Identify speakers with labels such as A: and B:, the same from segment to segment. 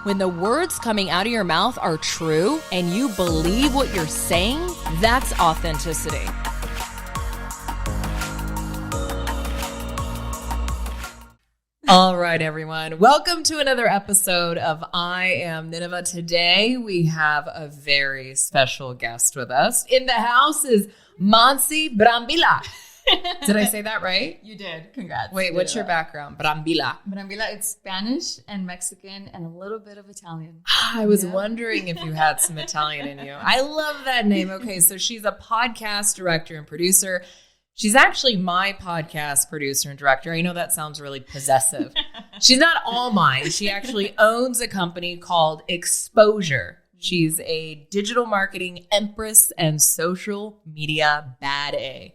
A: When the words coming out of your mouth are true and you believe what you're saying, that's authenticity. All right, everyone. Welcome to another episode of I Am Nineveh. Today, we have a very special guest with us. In the house is Moncy Brambila. Did I say that right?
B: You did. Congrats.
A: Wait, what's your background? Brambila.
B: Brambila, it's Spanish and Mexican and a little bit of Italian.
A: I was wondering if you had some Italian in you. I love that name. Okay, so she's a podcast director and producer. She's actually my podcast producer and director. I know that sounds really possessive. She's not all mine. She actually owns a company called Exposure. She's a digital marketing empress and social media bad A.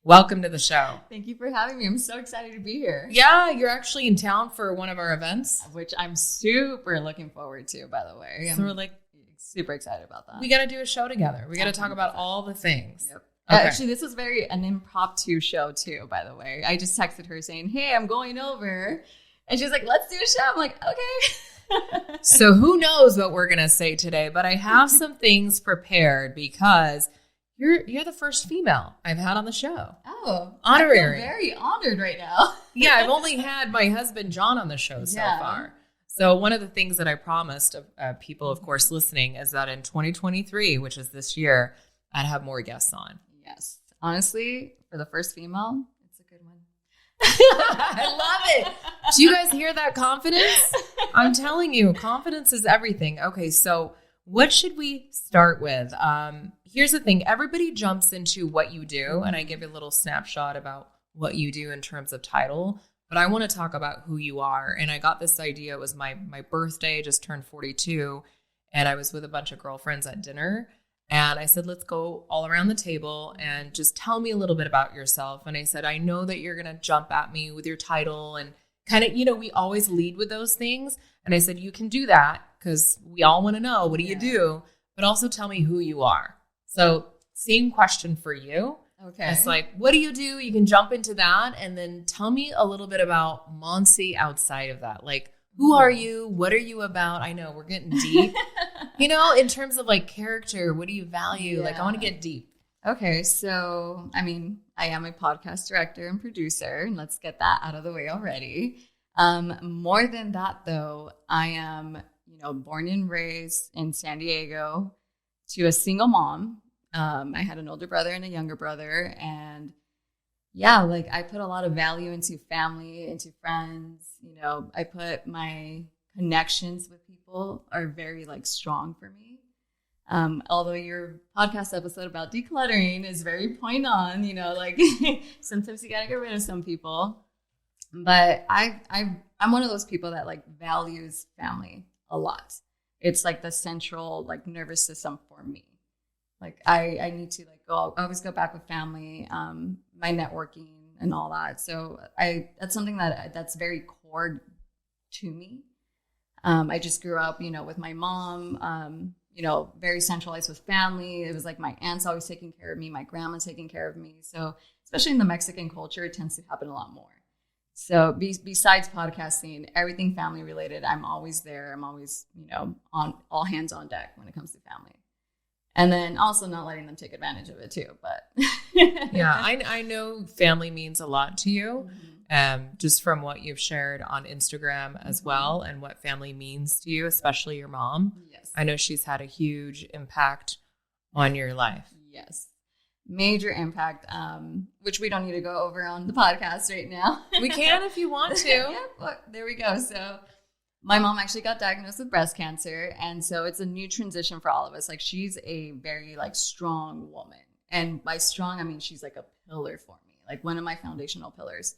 A: Welcome to the show.
B: Thank you for having me. I'm so excited to be here.
A: Yeah, you're actually in town for one of our events.
B: Which I'm super looking forward to, by the way.
A: So we're like
B: super excited about that.
A: We got to do a show together. We got to talk about all the things.
B: Yep.
A: Okay.
B: Actually, this was an impromptu show too, by the way. I just texted her saying, hey, I'm going over. And she's like, let's do a show. I'm like, okay.
A: So who knows what we're going to say today, but I have some things prepared because you're the first female I've had on the show.
B: Oh,
A: honorary.
B: I feel very honored right now.
A: Yeah, I've only had my husband John on the show so far. So one of the things that I promised people, of course, listening is that in 2023, which is this year, I'd have more guests on.
B: Yes. Honestly, for the first female, it's a good one.
A: I love it. Do you guys hear that confidence? I'm telling you, confidence is everything. Okay, so what should we start with? Here's the thing. Everybody jumps into what you do, and I give you a little snapshot about what you do in terms of title, but I want to talk about who you are. And I got this idea. It was my birthday, just turned 42, and I was with a bunch of girlfriends at dinner. And I said, let's go all around the table and just tell me a little bit about yourself. And I said, I know that you're going to jump at me with your title and kind of, we always lead with those things. And I said, you can do that because we all want to know, what do you do? But also tell me who you are. So same question for you.
B: Okay.
A: It's like, what do? You can jump into that. And then tell me a little bit about Moncy outside of that. Like, who are you? What are you about? I know we're getting deep. In terms of like character, what do you value? Like, I want to get deep.
B: Okay. So, I am a podcast director and producer, and let's get that out of the way already. More than that, though, I am, born and raised in San Diego to a single mom. I had an older brother and a younger brother. And I put a lot of value into family, into friends. I put my connections with people are very strong for me. Although your podcast episode about decluttering is very point on, sometimes you gotta get rid of some people. But I'm one of those people that values family a lot. It's the central nervous system for me. I need to I always go back with family, my networking and all that. So that's something that's very core to me. I just grew up, with my mom, very centralized with family. It was my aunt's always taking care of me. My grandma's taking care of me. So especially in the Mexican culture, it tends to happen a lot more. So besides podcasting, everything family related, I'm always there. I'm always, on all hands on deck when it comes to family. And then also not letting them take advantage of it too. But
A: yeah, I know family means a lot to you, just from what you've shared on Instagram as well, and what family means to you, especially your mom.
B: Yes.
A: I know she's had a huge impact on your life.
B: Yes. Major impact, which we don't need to go over on the podcast right now.
A: We can if you want to.
B: Yeah, well, there we go. So my mom actually got diagnosed with breast cancer. And so it's a new transition for all of us. She's a very strong woman. And by strong, I mean, she's a pillar for me, one of my foundational pillars.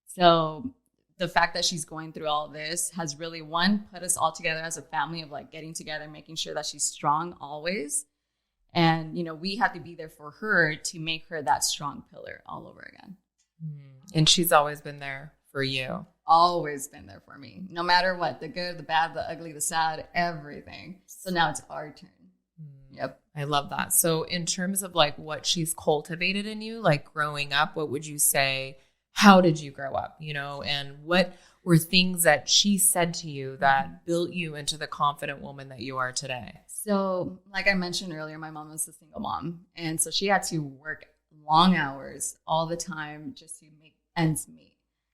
B: So the fact that she's going through all of this has really, one, put us all together as a family of getting together, making sure that she's strong always. And, we have to be there for her to make her that strong pillar all over again.
A: And she's always been there for you.
B: Always been there for me, no matter what, the good, the bad, the ugly, the sad, everything. So now it's our turn. Yep.
A: I love that. So in terms of what she's cultivated in you, growing up, what would you say how did you grow up, and what were things that she said to you that built you into the confident woman that you are today?
B: So like I mentioned earlier, my mom was a single mom. And so she had to work long hours all the time just to make ends meet.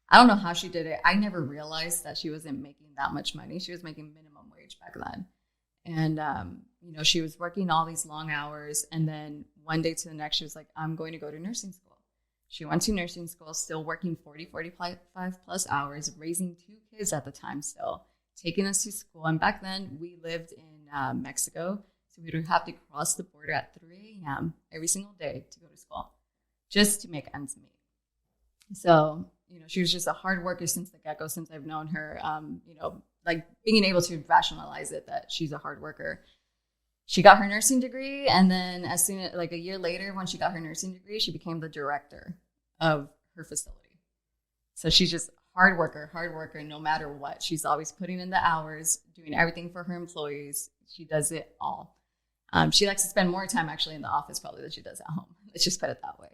B: I don't know how she did it. I never realized that she wasn't making that much money. She was making minimum wage back then. And, she was working all these long hours. And then one day to the next, she was like, I'm going to go to nursing school. She went to nursing school, still working 45 plus hours, raising 2 kids at the time still, taking us to school. And back then we lived in Mexico. So we would have to cross the border at 3 a.m. every single day to go to school just to make ends meet. So, she was just a hard worker since the get-go, since I've known her, like being able to rationalize it that she's a hard worker. She got her nursing degree. And then as soon as like a year later, when she got her nursing degree, she became the director of her facility. So she's just hard worker, no matter what. She's always putting in the hours, doing everything for her employees. She does it all. She likes to spend more time actually in the office probably than she does at home. Let's just put it that way.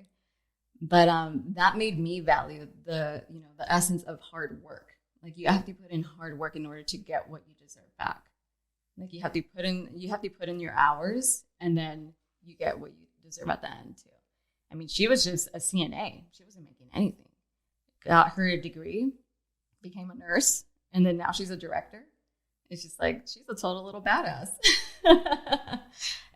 B: But that made me value the essence of hard work. Like you have to put in hard work in order to get what you deserve back. Like you have to put in your hours, and then you get what you deserve at the end too. I mean, she was just a CNA. She wasn't making anything. Got her degree, became a nurse, and then now she's a director. It's just like she's a total little badass.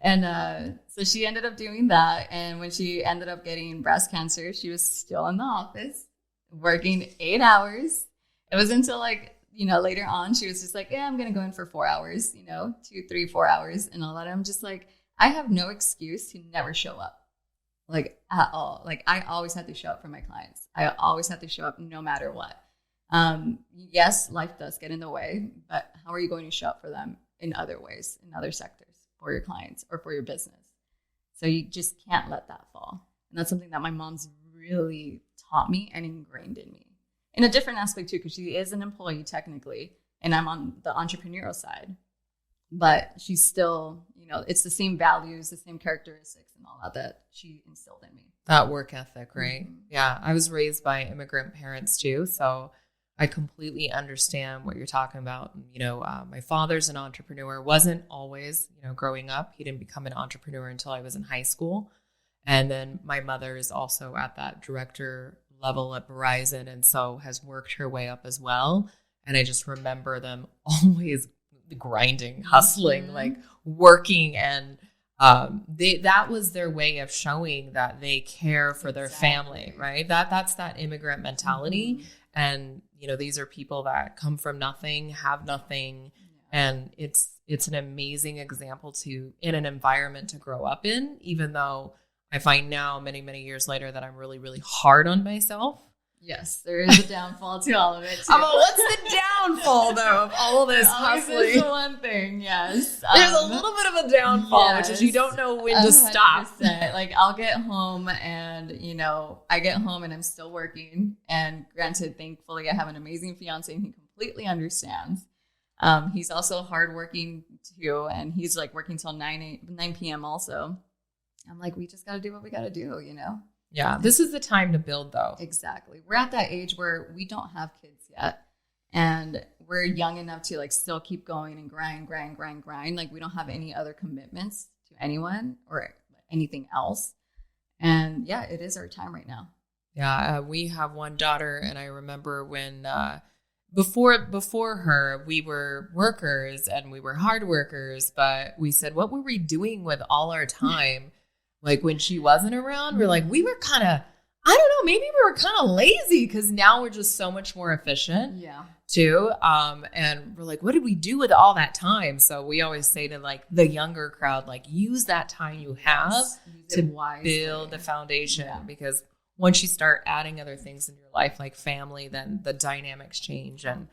B: And so she ended up doing that. And when she ended up getting breast cancer, she was still in the office working 8 hours. It was until later on, she was just like, yeah, I'm going to go in for 4 hours, 2, 3, 4 hours and all that. I'm just like, I have no excuse to never show up, like at all. Like I always have to show up for my clients. I always have to show up no matter what. Yes, life does get in the way, but how are you going to show up for them in other ways, in other sectors, for your clients or for your business? So you just can't let that fall. And that's something that my mom's really taught me and ingrained in me. In a different aspect too, because she is an employee technically, and I'm on the entrepreneurial side. But she's still, it's the same values, the same characteristics and all that she instilled in me.
A: That work ethic, right?
B: Mm-hmm.
A: Yeah. I was raised by immigrant parents too. So I completely understand what you're talking about. My father's an entrepreneur, wasn't always, growing up. He didn't become an entrepreneur until I was in high school. And then my mother is also at that director level at Verizon, and so has worked her way up as well. And I just remember them always grinding, hustling, like working, and that was their way of showing that they care for their family, right? That's that immigrant mentality. And these are people that come from nothing, have nothing, and it's an amazing example in an environment to grow up in, even though I find now, many, many years later, that I'm really, really hard on myself.
B: Yes, there is a downfall to all of it, too.
A: What's the downfall, though, of all of this hustling?
B: This is one thing, yes.
A: There's a little bit of a downfall, which is you don't know when to stop.
B: Like, I'll get home and, I get home and I'm still working. And granted, thankfully, I have an amazing fiance and he completely understands. He's also hardworking, too, and he's, working till 9 p.m. also. I'm like, we just got to do what we got to do,
A: Yeah, this is the time to build, though.
B: Exactly. We're at that age where we don't have kids yet. And we're young enough to, still keep going and grind. Like, we don't have any other commitments to anyone or anything else. And, yeah, it is our time right now.
A: Yeah, we have one daughter, and I remember when before her, we were workers and we were hard workers, but we said, what were we doing with all our time? Like when she wasn't around, we're like, we were kind of, I don't know, maybe we were kind of lazy because now we're just so much more efficient too. And we're like, what did we do with all that time? So we always say to the younger crowd, use that time you have to build the foundation, because once you start adding other things in your life, like family, then the dynamics change and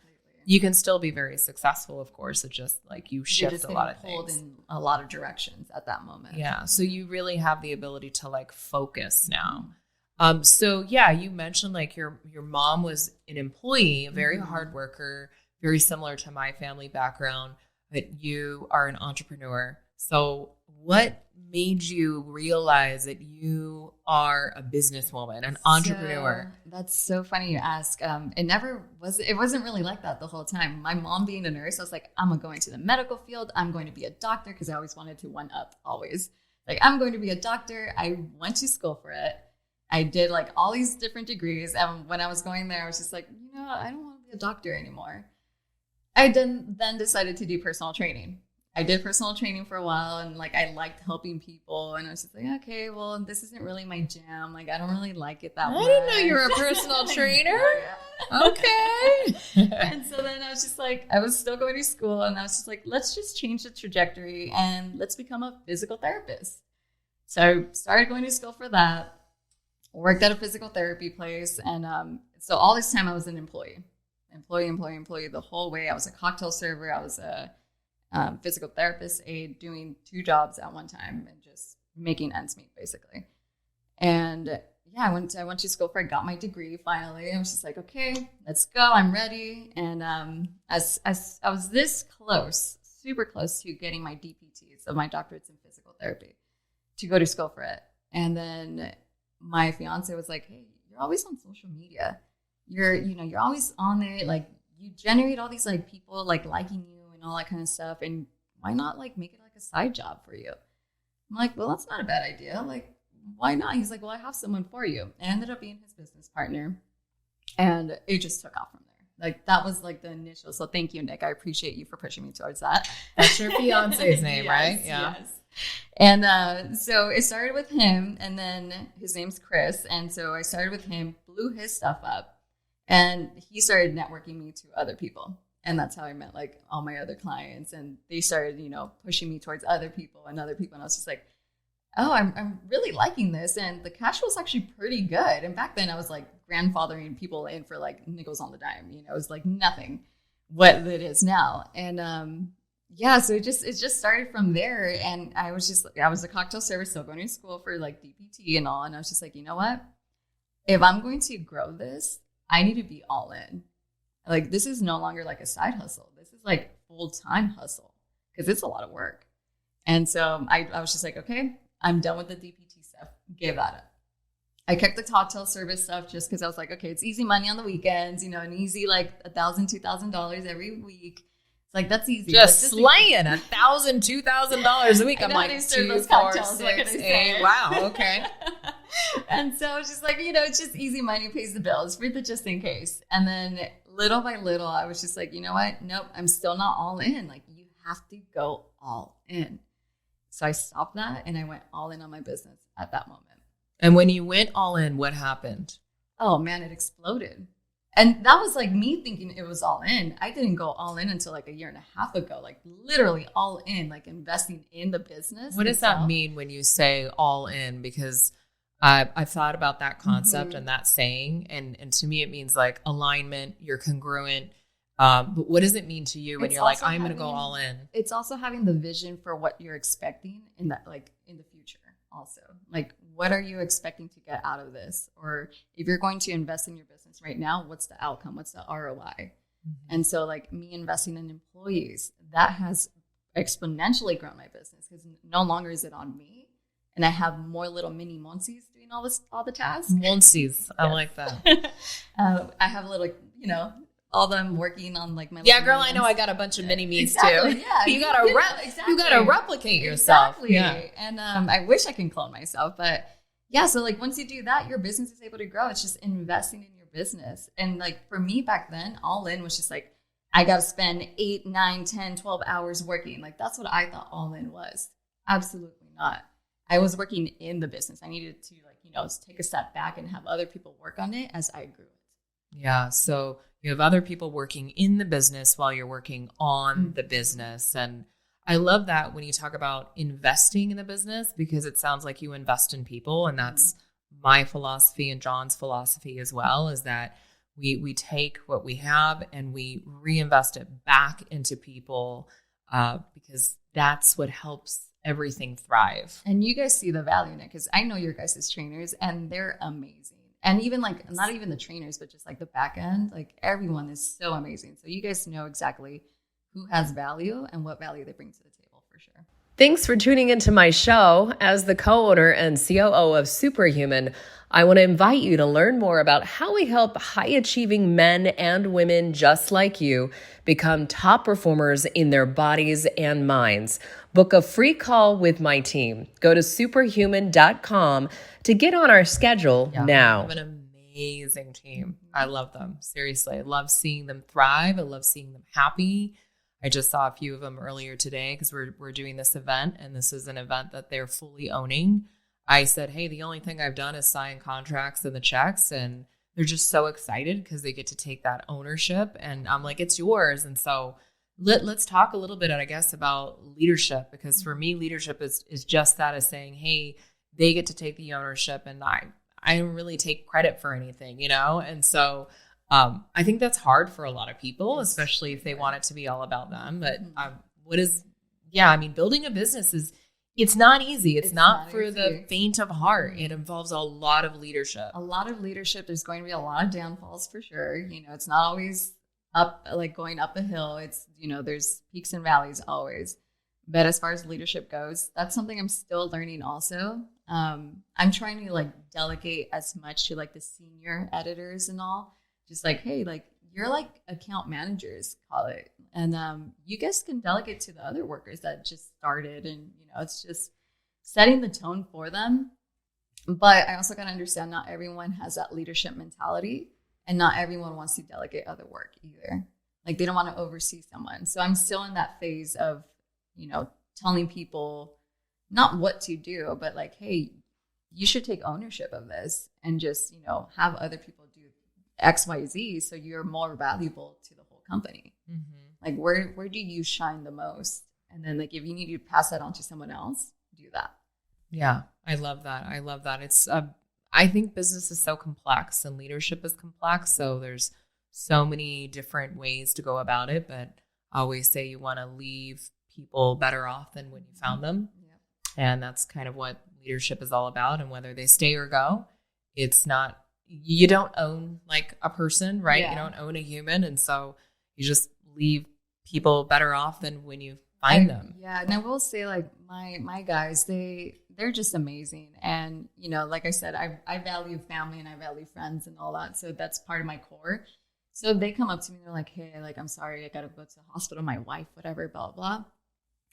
A: you can still be very successful, of course. It's just you shift a lot of things.
B: Pulled in a lot of directions at that moment.
A: Yeah. So you really have the ability to focus now. So yeah, you mentioned your mom was an employee, a very hard worker, very similar to my family background, but you are an entrepreneur. So what made you realize that you are a businesswoman, an entrepreneur?
B: So, that's so funny you ask. It wasn't really like that the whole time. My mom being a nurse, I was like, I'm going to the medical field. I'm going to be a doctor because I always wanted to one up always. Like, I'm going to be a doctor. I went to school for it. I did like all these different degrees. And when I was going there, I was just like, I don't want to be a doctor anymore. I then decided to do personal training. I did personal training for a while, and like I liked helping people, and I was just like, okay, well, this isn't really my jam. Like, I don't really like it that much.
A: I didn't know you were a personal trainer. Okay.
B: And so then I was just like, I was still going to school, and I was just like, let's just change the trajectory and let's become a physical therapist. So I started going to school for that, worked at a physical therapy place, and so all this time I was an employee the whole way. I was a cocktail server. I was a physical therapist aide, doing 2 jobs at one time and just making ends meet basically. And yeah, I went to school for, I got my degree finally. I was just like, okay, let's go. I'm ready. And as I was this close, super close to getting my DPTs of my doctorates in physical therapy to go to school for it. And then my fiance was like, hey, you're always on social media. You're always on it. Like, you generate all these like people like liking you and all that kind of stuff. And why not like make it like a side job for you? I'm like, well, that's not a bad idea. Like, why not? He's like, well, I have someone for you. And I ended up being his business partner. And it just took off from there. Like, that was like the initial. So thank you, Nick. I appreciate you for pushing me towards that.
A: That's your fiance's name,
B: yes,
A: right? Yeah.
B: Yes. And so it started with him, and then his name's Chris. And so I started with him, blew his stuff up, and he started networking me to other people. And that's how I met like all my other clients. And they started, pushing me towards other people. And I was just like, oh, I'm really liking this. And the cash was actually pretty good. And back then I was like grandfathering people in for like nickels on the dime. It was like nothing what it is now. And yeah, so it just started from there. And I was a cocktail server, still going to school for like DPT and all. And I was just like, you know what? If I'm going to grow this, I need to be all in. Like, this is no longer like a side hustle. This is like full-time hustle because it's a lot of work. And so I was just like, okay, I'm done with the DPT stuff. Gave that up. I kept the cocktail service stuff just because I was like, okay, it's easy money on the weekends, an easy like $1,000, $2,000 every week. It's like, that's easy.
A: Just slaying $1,000, $2,000 a week. I'm like, 2, 4, 6, 8. Wow. Okay.
B: And so it's just like, it's just easy money, pays the bills for the just in case. And then little by little, I was just like, you know what? Nope, I'm still not all in. Like, you have to go all in. So I stopped that and I went all in on my business at that moment.
A: And when you went all in, what happened?
B: Oh man, it exploded. And that was like me thinking it was all in. I didn't go all in until like a year and a half ago, like literally all in, like investing in the business.
A: What does that mean when you say all in? Because I've thought about that concept and that saying. And to me, it means like alignment, you're congruent. But what does it mean to you when you're like, I'm going to go all in?
B: It's also having the vision for what you're expecting in that, like in the future also. Like, what are you expecting to get out of this? Or if you're going to invest in your business right now, what's the outcome? What's the ROI? Mm-hmm. And so like me investing in employees, that has exponentially grown my business because no longer is it on me. And I have more little mini Moncy's doing all the tasks.
A: Moncy's. I like that.
B: I have little, all them working on like my
A: girl, I know I got a bunch of mini me's too.
B: Yeah,
A: you gotta replicate yourself.
B: Exactly. Yeah. And I wish I can clone myself, but yeah. So like once you do that, your business is able to grow. It's just investing in your business. And like for me back then, all in was just like I got to spend 8, 9, 10, 12 hours working. Like that's what I thought all in was. Absolutely not. I was working in the business. I needed to take a step back and have other people work on it as I grew it.
A: Yeah. So you have other people working in the business while you're working on the business. And I love that when you talk about investing in the business, because it sounds like you invest in people. And that's my philosophy and John's philosophy as well, is that we take what we have and we reinvest it back into people because that's what helps everything thrive.
B: And you guys see the value in it because I know your guys' trainers and they're amazing. And even like, not even the trainers, but just like the back end, like everyone is so amazing. So you guys know exactly who has value and what value they bring to the table for sure.
C: Thanks for tuning into my show. As the co-owner and COO of Superhuman, I want to invite you to learn more about how we help high-achieving men and women just like you become top performers in their bodies and minds. Book a free call with my team. Go to superhuman.com to get on our schedule now.
A: We have an amazing team. I love them. Seriously. I love seeing them thrive. I love seeing them happy. I just saw a few of them earlier today because we're doing this event, and this is an event that they're fully owning. I said, hey, the only thing I've done is sign contracts and the checks, and they're just so excited because they get to take that ownership. And I'm like, it's yours. And so let's talk a little bit, I guess, about leadership, because for me, leadership is just that, as saying, hey, they get to take the ownership, and I don't really take credit for anything, you know? And so I think that's hard for a lot of people, especially if they want it to be all about them. But building a business it's not easy. It's not for the faint of heart. It involves a lot of leadership.
B: A lot of leadership. There's going to be a lot of downfalls for sure. You know, it's not always up, like going up a hill. It's, you know, there's peaks and valleys always. But as far as leadership goes, that's something I'm still learning also. I'm trying to like delegate as much to like the senior editors and all. Just like, hey, like you're like account managers, call it. And you guys can delegate to the other workers that just started. And, you know, it's just setting the tone for them. But I also got to understand not everyone has that leadership mentality, and not everyone wants to delegate other work either. Like they don't want to oversee someone. So I'm still in that phase of, you know, telling people not what to do, but like, hey, you should take ownership of this and just, you know, have other people do X, Y, Z, so you're more valuable to the whole company. Mm-hmm. Like where do you shine the most? And then like if you need to pass that on to someone else, do that.
A: Yeah, I love that. It's I think business is so complex and leadership is complex, so there's so many different ways to go about it. But I always say you want to leave people better off than when you found them. Yep. And that's kind of what leadership is all about. And whether they stay or go, it's not, you don't own like a person, right? Yeah. You don't own a human. And so you just leave people better off than when you find them.
B: Yeah. And I will say like my guys, they're just amazing. And, you know, like I said, I value family and I value friends and all that. So that's part of my core. So they come up to me and they're like, hey, like, I'm sorry, I got to go to the hospital. My wife, whatever, blah, blah.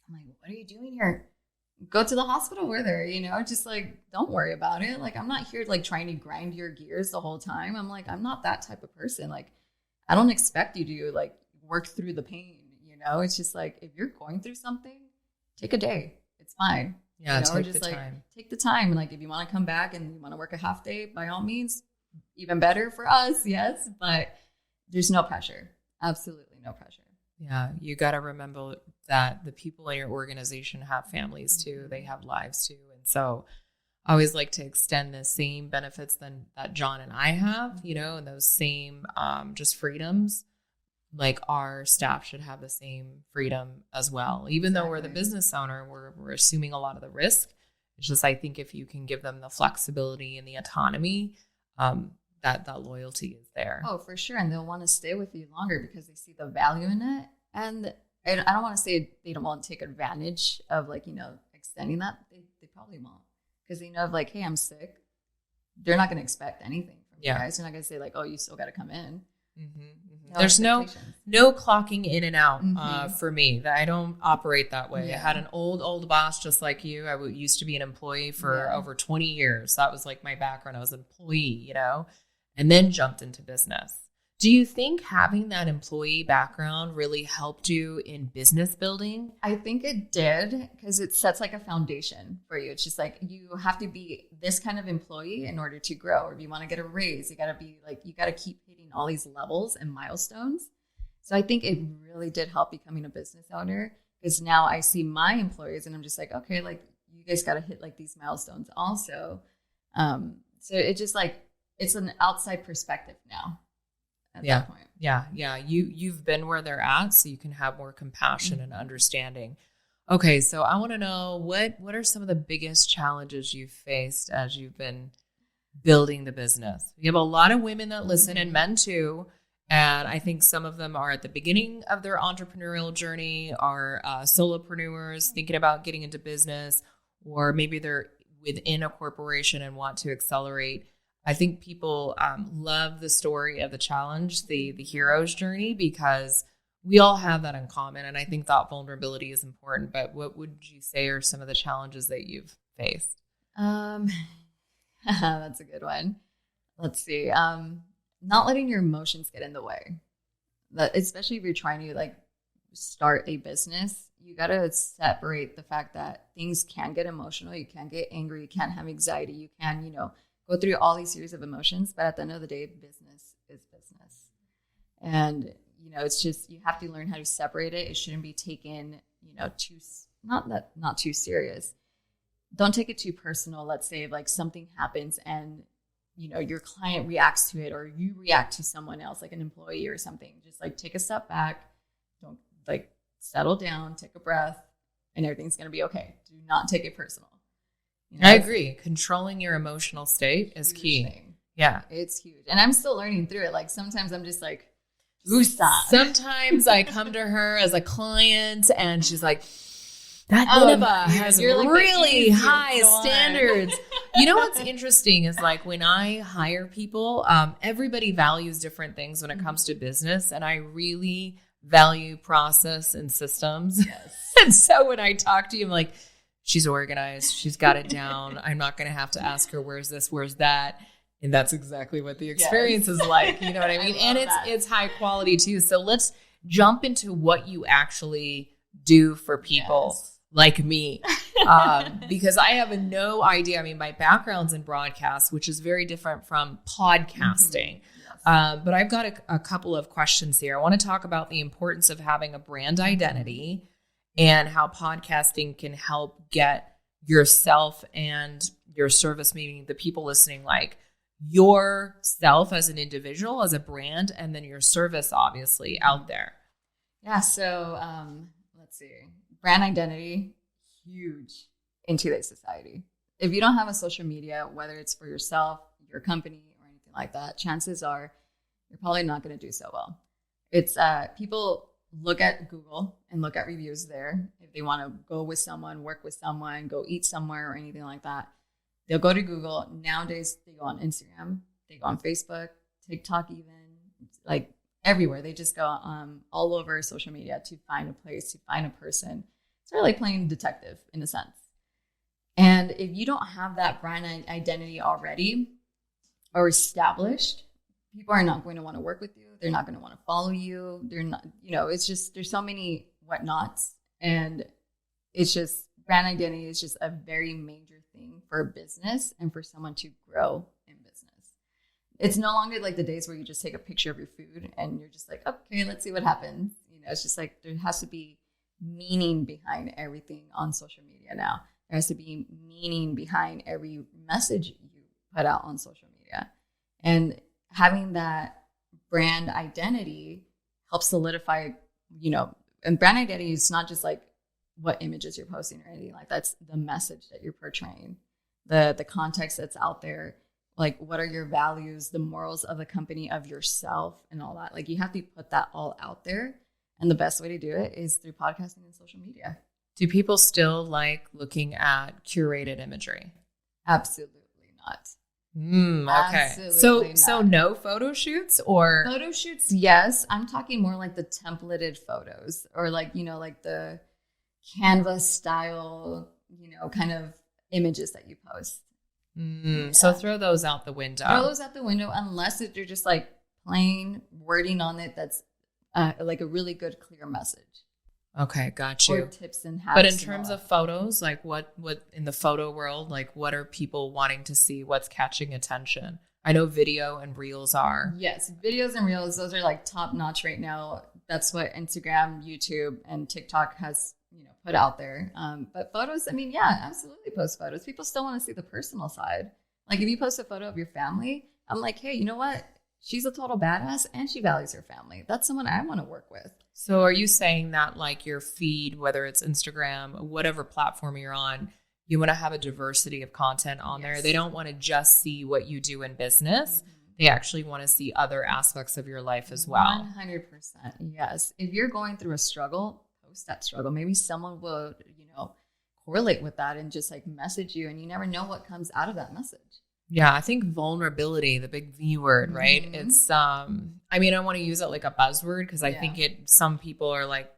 B: I'm like, what are you doing here? Go to the hospital with her, you know, just like, don't worry about it. Like, I'm not here like trying to grind your gears the whole time. I'm like, I'm not that type of person. Like, I don't expect you to like work through the pain, you know? It's just like, if you're going through something, take a day. It's fine.
A: Yeah,
B: you know?
A: Take the time.
B: Take the time. Like, if you want to come back and you want to work a half day, by all means, even better for us. Yes. But there's no pressure. Absolutely no pressure.
A: Yeah. You got to remember that the people in your organization have families too. They have lives too. And so I always like to extend the same benefits that John and I have, you know, and those same just freedoms. Like our staff should have the same freedom as well. Even though we're the business owner, we're assuming a lot of the risk. It's just, I think if you can give them the flexibility and the autonomy, that loyalty is there.
B: Oh, for sure. And they'll want to stay with you longer because they see the value in it. And I don't want to say they don't want to take advantage of like, you know, extending that. They probably won't, because they know of like, hey, I'm sick. They're not going to expect anything from you guys. They're not going to say like, oh, you still got to come in.
A: Mm-hmm, mm-hmm. There's no clocking in and out for me. I don't operate that way. Yeah. I had an old boss just like you. I used to be an employee for over 20 years. That was like my background. I was an employee, you know, and then jumped into business. Do you think having that employee background really helped you in business building?
B: I think it did, because it sets like a foundation for you. It's just like, you have to be this kind of employee in order to grow. Or if you want to get a raise, you got to keep hitting all these levels and milestones. So I think it really did help becoming a business owner, because now I see my employees and I'm just like, okay, like you guys got to hit like these milestones also. So it just like, it's an outside perspective now. At that point.
A: Yeah. You've been where they're at, so you can have more compassion and understanding. Okay, so I want to know what are some of the biggest challenges you've faced as you've been building the business? We have a lot of women that listen, and men too, And I think some of them are at the beginning of their entrepreneurial journey, are solopreneurs thinking about getting into business, or maybe they're within a corporation and want to accelerate. I think people love the story of the challenge, the hero's journey, because we all have that in common. And I think that vulnerability is important. But what would you say are some of the challenges that you've faced?
B: That's a good one. Let's see. Not letting your emotions get in the way. Especially if you're trying to like start a business, you got to separate the fact that things can get emotional. You can get angry. You can have anxiety. You can, go through all these series of emotions. But at the end of the day, business is business. And, it's just, you have to learn how to separate it. It shouldn't be taken, not too serious. Don't take it too personal. Let's say like something happens and your client reacts to it, or you react to someone else, like an employee or something. Just like take a step back, don't like settle down, take a breath, and everything's going to be okay. Do not take it personal.
A: I agree. Controlling your emotional state is key.
B: Thing.
A: Yeah.
B: It's huge. And I'm still learning through it. Like sometimes I'm just like,
A: sometimes I come to her as a client and she's like, that Nineveh has like really high standards. You know what's interesting is like when I hire people, everybody values different things when it comes to business. And I really value process and systems.
B: Yes.
A: And so when I talk to you, I'm like, she's organized. She's got it down. I'm not going to have to ask her, where's this, where's that? And that's exactly what the experience is like. You know what I mean? And it's high quality too. So let's jump into what you actually do for people. Yes. Like me, because I have no idea. I mean, my background's in broadcast, which is very different from podcasting. Mm-hmm. Yes. But I've got a couple of questions here. I want to talk about the importance of having a brand identity and how podcasting can help get yourself and your service, meaning the people listening, like yourself as an individual, as a brand, and then your service, obviously, out there.
B: Yeah. So let's see. Brand identity, huge in today's society. If you don't have a social media, whether it's for yourself, your company, or anything like that, chances are you're probably not going to do so well. It's people look at Google and look at reviews there. If they want to go with someone, work with someone, go eat somewhere or anything like that, they'll go to Google. Nowadays, they go on Instagram, they go on Facebook, TikTok even, like everywhere. They just go all over social media to find a place, to find a person. It's really like playing detective in a sense. And if you don't have that brand identity already or established, people are not going to want to work with you. They're not going to want to follow you. They're not, it's just, there's so many whatnots. And it's just, brand identity is just a very major thing for a business and for someone to grow in business. It's no longer like the days where you just take a picture of your food and you're just like, okay, let's see what happens. It's just like there has to be meaning behind everything on social media now. There has to be meaning behind every message you put out on social media. And having that brand identity helps solidify, and brand identity is not just like what images you're posting or anything like that. It's the message that you're portraying, the context that's out there. Like, what are your values, the morals of the company, of yourself, and all that. Like, you have to put that all out there. And the best way to do it is through podcasting and social media.
A: Do people still like looking at curated imagery?
B: Absolutely not.
A: Okay.
B: Absolutely
A: so no photo shoots or?
B: Photo shoots, yes. I'm talking more like the templated photos or like, like the Canva style, kind of images that you post.
A: Yeah. So throw those out the window.
B: Throw those out the window unless you're just like plain wording on it that's like a really good, clear message.
A: Okay, got you.
B: Or tips and hacks.
A: But in terms of photos, like what in the photo world, like what are people wanting to see? What's catching attention? I know video and reels are.
B: Yes, videos and reels, those are like top notch right now. That's what Instagram, YouTube, and TikTok has put out there. But photos, absolutely post photos. People still want to see the personal side. Like if you post a photo of your family, I'm like, hey, you know what? She's a total badass and she values her family. That's someone I want to work with.
A: So are you saying that like your feed, whether it's Instagram, whatever platform you're on, you want to have a diversity of content on there? They don't want to just see what you do in business. Mm-hmm. They actually want to see other aspects of your life as well.
B: 100%. Yes. If you're going through a struggle, post that struggle. Maybe someone will, correlate with that and just like message you, and you never know what comes out of that message.
A: Yeah, I think vulnerability, the big V word, right? It's, I want to use it like a buzzword because I think some people are like,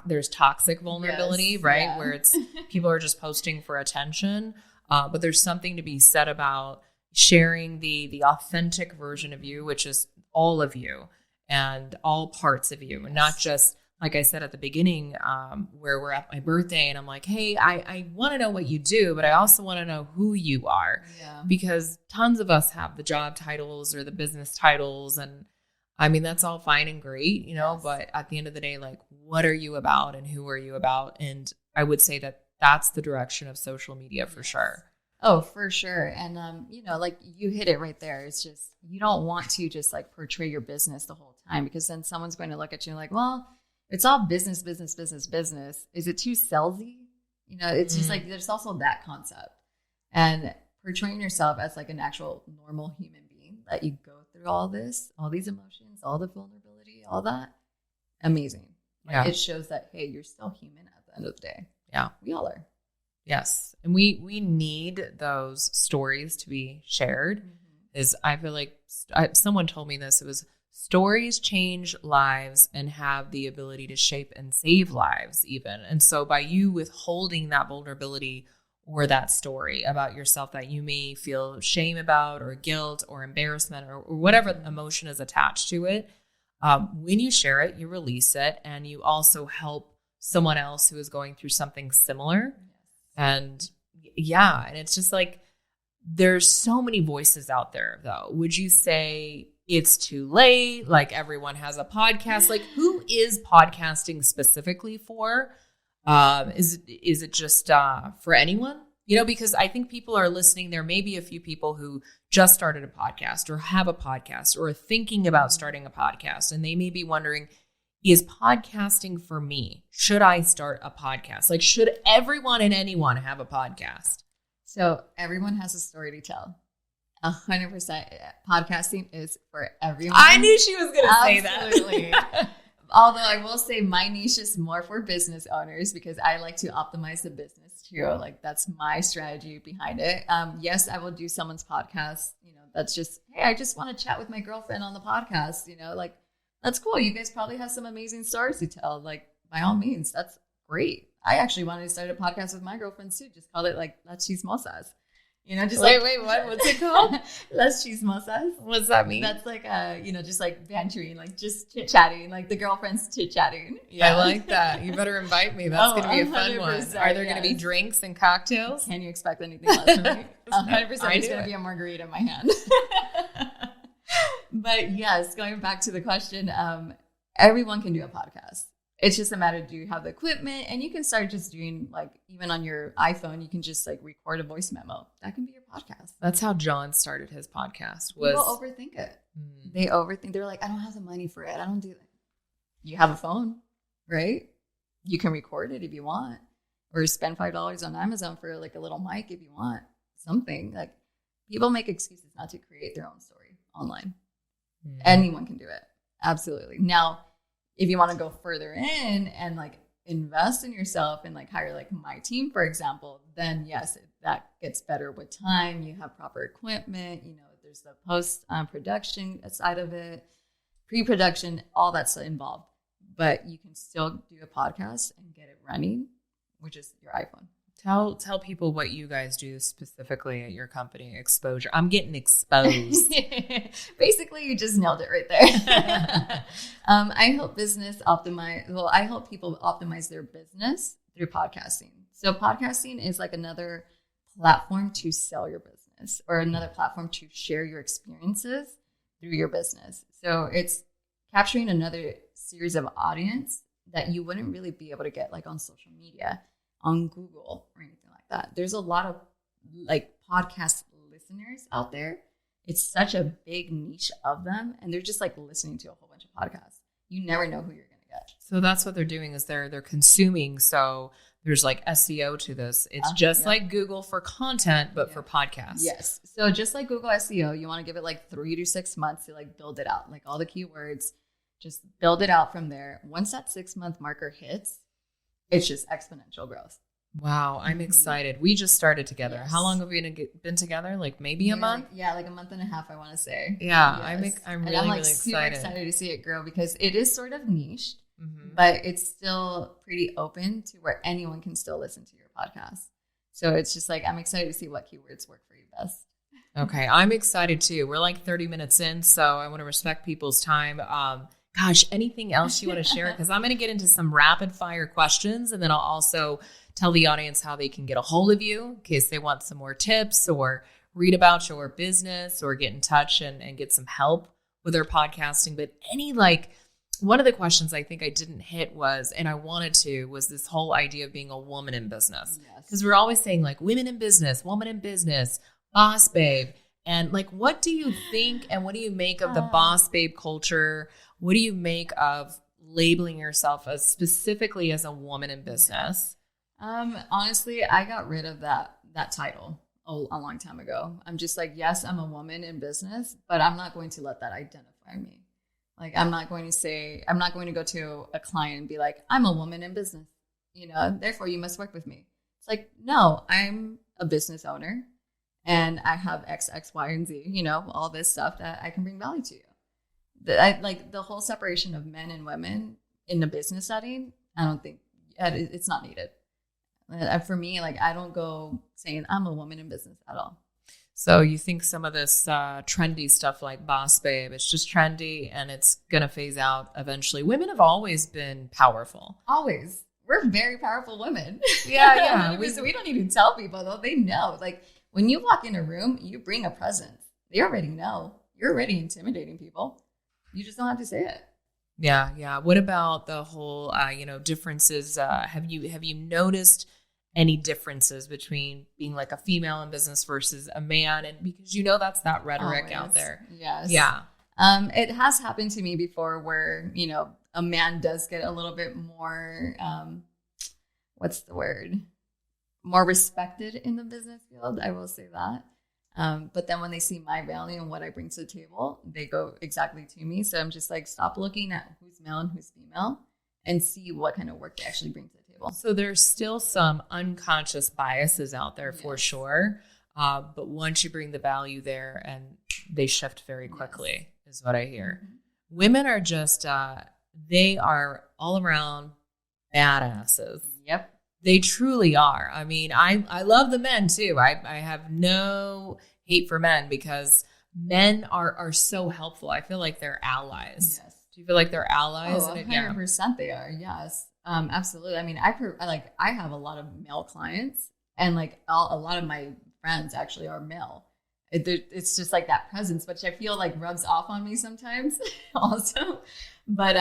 A: there's toxic vulnerability, right? Yeah. Where it's people are just posting for attention. But there's something to be said about sharing the authentic version of you, which is all of you and all parts of you, and not just, like I said at the beginning, where we're at my birthday and I'm like, hey, I want to know what you do, but I also want to know who you are. Yeah. Because tons of us have the job titles or the business titles. And that's all fine and great, but at the end of the day, like, what are you about and who are you about? And I would say that that's the direction of social media for sure.
B: Oh, for sure. And, like you hit it right there. It's just, you don't want to just like portray your business the whole time, because then someone's going to look at you like, well, it's all business, business, business, business. Is it too salesy? It's just like, there's also that concept. And portraying yourself as like an actual normal human being, that you go through all this, all these emotions, all the vulnerability, all that. Amazing. It shows that, hey, you're still human at the end of the day.
A: Yeah.
B: We all are.
A: Yes. And we need those stories to be shared. I feel like someone told me this, it was, stories change lives and have the ability to shape and save lives even. And so by you withholding that vulnerability or that story about yourself that you may feel shame about or guilt or embarrassment or whatever emotion is attached to it, when you share it, you release it, and you also help someone else who is going through something similar. And and it's just like, there's so many voices out there though. Would you say it's too late? Like, everyone has a podcast. Like, who is podcasting specifically for? Is it just for anyone? Because I think people are listening. There may be a few people who just started a podcast or have a podcast or are thinking about starting a podcast. And they may be wondering, is podcasting for me? Should I start a podcast? Like, should everyone and anyone have a podcast?
B: So everyone has a story to tell. 100%. Podcasting is for everyone.
A: I knew she was going to say that.
B: Absolutely. Although I will say my niche is more for business owners, because I like to optimize the business too. Like, that's my strategy behind it. Yes, I will do someone's podcast. That's just, hey, I just want to chat with my girlfriend on the podcast. Like, that's cool. You guys probably have some amazing stories to tell. Like, by all means, that's great. I actually wanted to start a podcast with my girlfriends too. Just called it like Las Chismosas. Just
A: wait, what? What's it called?
B: Las Chismosas.
A: What's that mean?
B: That's like just like bantering, like just chit chatting, like the girlfriends chit chatting.
A: Yeah, I like that. You better invite me. That's going to be a fun one. Are there going to be drinks and cocktails?
B: Can you expect anything less from me? 100%. It's going to be a margarita in my hand. But yes, going back to the question, everyone can do a podcast. It's just a matter of, do you have the equipment? And you can start just doing, like, even on your iPhone, you can just like record a voice memo. That can be your podcast.
A: That's how John started his podcast.
B: People overthink it. They overthink. They're like, I don't have the money for it. I don't do that. You have a phone, right? You can record it if you want, or spend $5 on Amazon for like a little mic if you want something. Like, people make excuses not to create their own story online. Anyone can do it. Absolutely. Now, if you want to go further in and like invest in yourself and like hire like my team, for example, then yes, that gets better with time. You have proper equipment, there's the post production side of it, pre-production, all that's involved. But you can still do a podcast and get it running, which is your iPhone.
A: Tell people what you guys do specifically at your company, Exposure. I'm getting exposed.
B: Basically, you just nailed it right there. I help I help people optimize their business through podcasting. So podcasting is like another platform to sell your business, or another platform to share your experiences through your business. So it's capturing another series of audience that you wouldn't really be able to get like on social media, on Google, or anything like that. There's a lot of like podcast listeners out there. It's such a big niche of them, and they're just like listening to a whole bunch of podcasts. You never know who you're going to get.
A: So that's what they're doing, is they're consuming. So there's like SEO to this. It's just like Google for content, but for podcasts.
B: Yes. So just like Google SEO, you want to give it like 3 to 6 months to like build it out, like all the keywords, just build it out from there. Once that 6-month marker hits, it's just exponential growth.
A: Wow, I'm excited. We just started together. Yes. How long have we been together? Like maybe a month?
B: Yeah, like a month and a half, I want to say.
A: Yeah, yes. I'm really,
B: I'm like
A: really
B: super excited to see it grow because it is sort of niche, but it's still pretty open to where anyone can still listen to your podcast. So it's just like, I'm excited to see what keywords work for you best.
A: Okay, I'm excited too. We're like 30 minutes in, so I want to respect people's time. Gosh, anything else you want to share? Because I'm going to get into some rapid fire questions, and then I'll also tell the audience how they can get a hold of you in case they want some more tips or read about your business or get in touch and get some help with their podcasting. But one of the questions I think I didn't hit was this whole idea of being a woman in business. Because we're always saying like women in business, woman in business, boss babe. And like, what do you think and what do you make of the boss babe culture? What do you make of labeling yourself as specifically as a woman in business?
B: Honestly, I got rid of that title a long time ago. I'm just like, yes, I'm a woman in business, but I'm not going to let that identify me. Like, I'm not going to go to a client and be like, I'm a woman in business, therefore you must work with me. It's like, no, I'm a business owner and I have X, Y, and Z, all this stuff that I can bring value to you. The whole separation of men and women in the business setting, I don't think it's not needed. For me, like, I don't go saying I'm a woman in business at all.
A: So you think some of this trendy stuff like boss babe, it's just trendy and it's going to phase out eventually. Women have always been powerful.
B: Always. We're very powerful women.
A: Yeah.
B: we don't need to tell people, though. They know. Like, when you walk in a room, you bring a presence. They already know. You're already intimidating people. You just don't have to say it.
A: Yeah. What about the whole, differences? Have you noticed any differences between being like a female in business versus a man? And because that's that rhetoric out there.
B: Yes.
A: Yeah.
B: It has happened to me before where, a man does get a little bit more, what's the word? More respected in the business field. I will say that. But then when they see my value and what I bring to the table, they go exactly to me. So I'm just like, stop looking at who's male and who's female and see what kind of work they actually bring to the table.
A: So there's still some unconscious biases out there for sure. But once you bring the value there and they shift very quickly is what I hear. Mm-hmm. Women are just, they are all around badasses.
B: Yep.
A: They truly are. I mean, I love the men too. I have no hate for men because men are so helpful. I feel like they're allies. Yes. Do you feel like they're allies?
B: Oh, 100% they are. Yes. Absolutely. I mean, I have a lot of male clients and like a lot of my friends actually are male. It's just like that presence, which I feel like rubs off on me sometimes also. But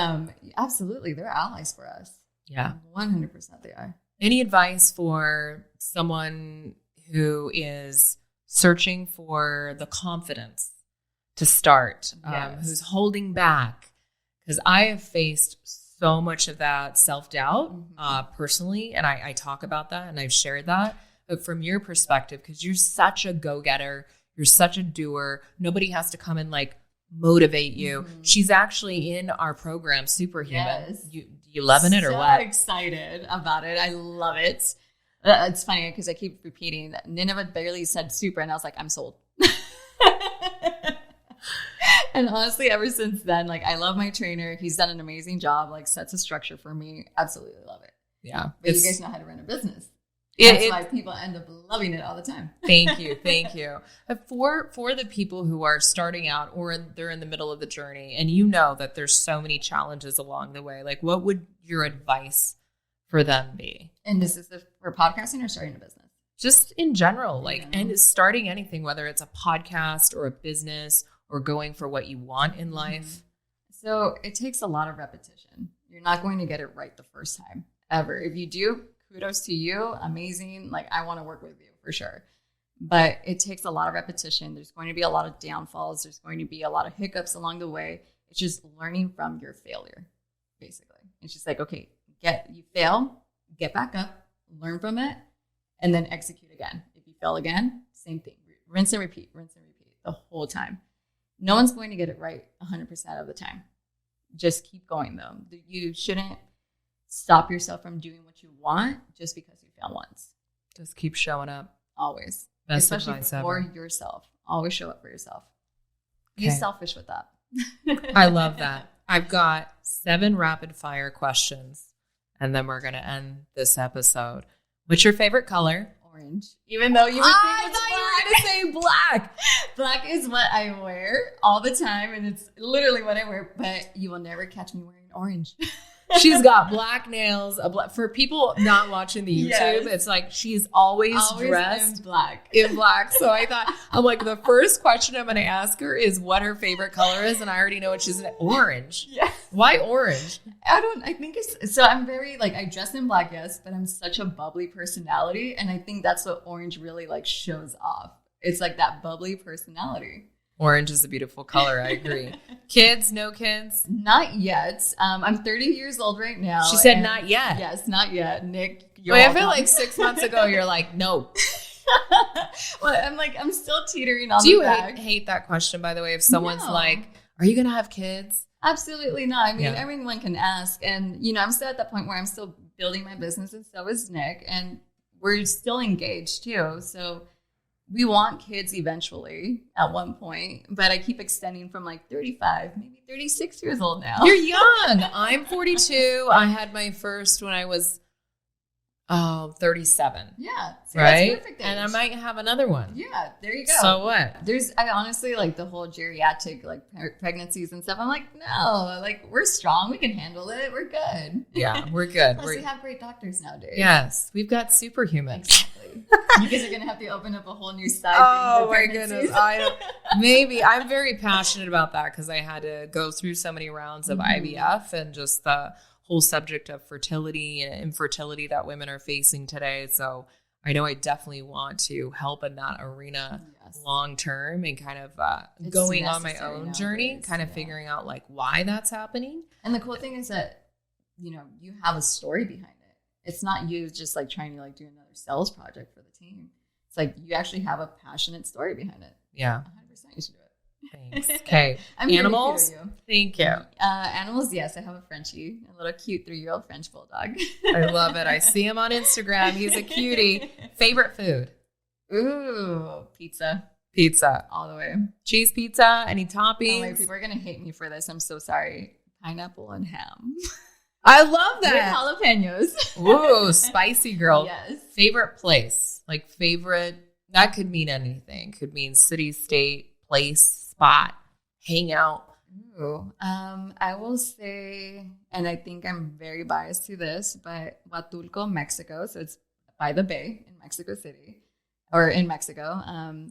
B: absolutely, they're allies for us.
A: Yeah.
B: 100% they are.
A: Any advice for someone who is searching for the confidence to start, who's holding back? Because I have faced so much of that self-doubt personally, and I talk about that and I've shared that. But from your perspective, because you're such a go-getter, you're such a doer, nobody has to come and like motivate you. Mm-hmm. She's actually in our program, Superhuman. Yes. You loving it or what?
B: So excited about it. I love it. It's funny because I keep repeating that Nineveh barely said super, and I was like, I'm sold. And honestly, ever since then, like, I love my trainer. He's done an amazing job, like sets a structure for me. Absolutely love it.
A: Yeah.
B: But you guys know how to run a business. That's why people end up loving it all the time.
A: Thank you. But for the people who are starting out or they're in the middle of the journey and that there's so many challenges along the way, like what would your advice for them be?
B: And this is for podcasting or starting a business?
A: Just in general, and starting anything, whether it's a podcast or a business or going for what you want in life.
B: So it takes a lot of repetition. You're not going to get it right the first time ever. If you do, kudos to you. Amazing. Like, I want to work with you for sure. But it takes a lot of repetition. There's going to be a lot of downfalls. There's going to be a lot of hiccups along the way. It's just learning from your failure, basically. It's just like, okay, you fail, get back up, learn from it, and then execute again. If you fail again, same thing. Rinse and repeat the whole time. No one's going to get it right 100% of the time. Just keep going, though. You shouldn't stop yourself from doing what you want just because you fail once.
A: Just keep showing up.
B: Always.
A: Best
B: Especially
A: advice
B: for
A: ever.
B: yourself. Always show up for yourself.
A: Okay.
B: Be selfish with that.
A: I love that. I've got 7 rapid fire questions, and then we're going to end this episode. What's your favorite color?
B: Orange. Even though you would think it's
A: thought
B: black.
A: you were going to say black.
B: Black is what I wear all the time, and it's literally what I wear, but you will never catch me wearing orange.
A: She's got black nails. For people not watching the YouTube,
B: Yes.
A: it's like she's always dressed
B: in black.
A: in black. So I'm like, the first question I'm going to ask her is what her favorite color is, and I already know what she's orange.
B: Yeah.
A: Why orange?
B: I think it's, so I'm very, like, I dress in black, yes, but I'm such a bubbly personality, and I think that's what orange really, like, shows off. It's like that bubbly personality.
A: Orange is a beautiful color. I agree. Kids? No kids?
B: Not yet. I'm 30 years old right now.
A: She said not yet.
B: Yes, not yet. Nick, you're
A: Wait, I
B: welcome.
A: feel like 6 months ago, you're like, no.
B: Well, I'm still teetering on
A: Do you
B: the back.
A: hate that question, by the way, if someone's
B: No.
A: like, are you going to have kids?
B: Absolutely not. I mean,
A: Yeah.
B: everyone can ask. And, I'm still at that point where I'm still building my business, and so is Nick. And we're still engaged too. So we want kids eventually at one point. But I keep extending from like 35, maybe 36 years old now.
A: You're young. I'm 42. I had my first when I was 37.
B: Yeah. So
A: Right?
B: That's perfect age.
A: And I might have another one.
B: Yeah, there you go.
A: So what?
B: I honestly, like, the whole geriatric, like, pregnancies and stuff. I'm like, no, like, we're strong. We can handle it. We're good.
A: Yeah, we're good.
B: Plus, we have great doctors nowadays.
A: Yes, we've got superhumans.
B: Exactly. You guys are going to have to open up a whole new side.
A: Oh
B: thing for
A: my
B: pregnancies.
A: goodness. Maybe I'm very passionate about that because I had to go through so many rounds of IVF and just the whole subject of fertility and infertility that women are facing today. So I know I definitely want to help in that arena long term and kind of going on my own journey, kind of figuring out like why that's happening.
B: And the cool thing is that, you have a story behind it. It's not you just like trying to like do another sales project for the team. It's like you actually have a passionate story behind it.
A: Yeah.
B: 100% you should do it.
A: Thanks. Okay.
B: I'm here to
A: Animals?
B: hear you.
A: Thank you.
B: Animals, yes. I have a Frenchie, a little cute 3-year-old French bulldog.
A: I love it. I see him on Instagram. He's a cutie. Favorite food?
B: Ooh, pizza.
A: Pizza.
B: All the way.
A: Cheese pizza? Any toppings?
B: Oh, like, people are going to hate me for this. I'm so sorry. Pineapple and ham.
A: I love that.
B: With jalapenos.
A: Ooh, spicy girl.
B: Yes.
A: Favorite place? Like favorite, that could mean anything. Could mean city, state, place, spot, hangout.
B: Ooh, I will say, and I think I'm very biased to this, but Huatulco, Mexico. So it's by the bay in Mexico City, or in Mexico.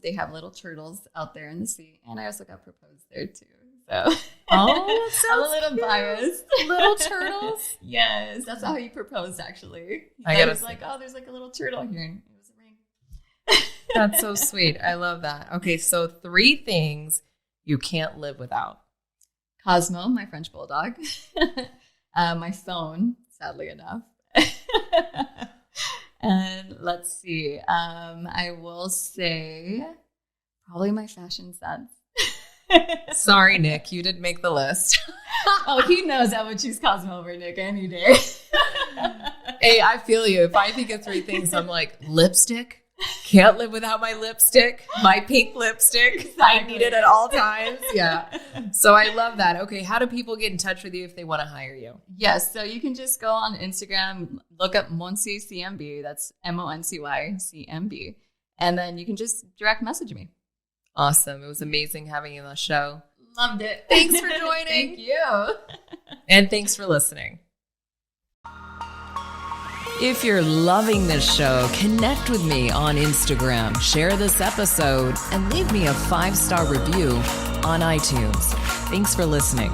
B: They have little turtles out there in the sea, and I also got proposed there too. So
A: Oh,
B: I'm a little biased.
A: Little turtles?
B: Yes, that's how he proposed. Actually,
A: I
B: I
A: gotta
B: was
A: see.
B: like, oh, there's like a little turtle here, and it was a ring.
A: That's so sweet. I love that. Okay, so 3 things you can't live without.
B: Cosmo, my French bulldog. My phone, sadly enough. And let's see. I will say probably my fashion sense.
A: Sorry, Nick, you didn't make the list.
B: Oh, he knows I would choose Cosmo over Nick any day.
A: Hey, I feel you. If I think of 3 things, I'm like, lipstick. Can't live without my lipstick. My pink lipstick. I need it at all times. Yeah. So I love that. Okay, how do people get in touch with you if they want to hire you?
B: Yes, so you can just go on Instagram, look up Moncy CMB. That's Moncy CMB. And then you can just direct message me.
A: Awesome. It was amazing having you on the show.
B: Loved it.
A: Thanks for joining.
B: Thank you.
A: And thanks for listening. If you're loving this show, connect with me on Instagram, share this episode, and leave me a 5-star review on iTunes. Thanks for listening.